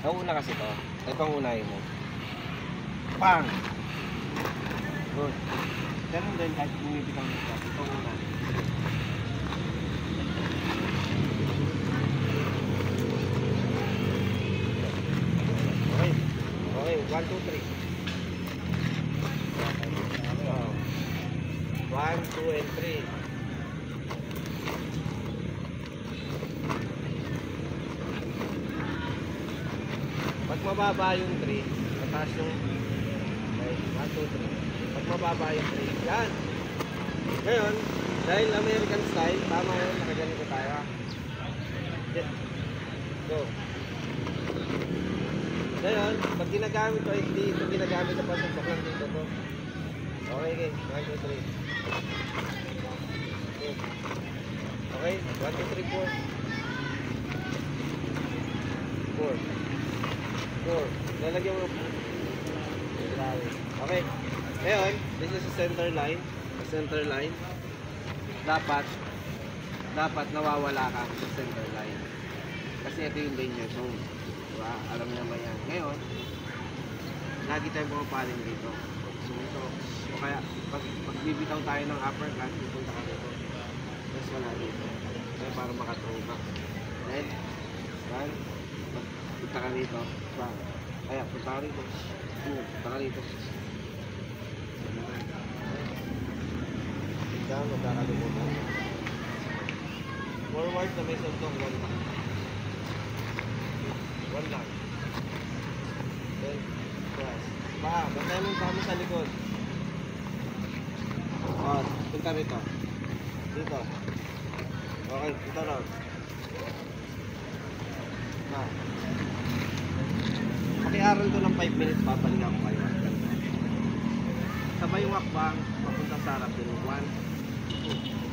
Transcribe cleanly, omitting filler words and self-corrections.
Nauna kasi to. Ito ang unahin mo. Pang! Good. Ganun din kahit bumibitaw na ito. Ito ang una. Okay. Okay. 1, 2, 3. 1, 2, and 3. Pag mababa yung 3, mataas yung okay, 1, 2, 3. Pag mababa yung 3, yan. Ngayon, dahil American style, tama yun, nakaganito tayo. Go. Ngayon, pag ginagamit ko, hindi ito ginagamit na pasok lang dito to. Okay, okay. 1, 2, 3. Okay, 1, 2, 3, 4. 4. Lalagyan mo. Okay. Ngayon, this is a center line. A center line. Dapat nawawala ka sa center line. Kasi ito yung danger zone. Diba? Alam niyo naman yan. Ngayon, lagi tayong pumapaling dito. So ito. O kaya, pag bibitaw tayo ng uppercut, pupunta ka dito. Mas wala dito. Kaya para makatrong ka. Then, yan. Punta ka rito. Kaya, punta ka rito. Punta ka rito. Diyan, magkakalimutan. Forward na may sentong 1 lang. 1 lang. Then, press. Bantay mo yung paa mo sa likod. Punta rito. Dito. Okay, punta ron. Pakiaral ko ng 5 minutes, papalikan ko kayo. Sabay yung hakbang, papunta sa harap din. 1, 2,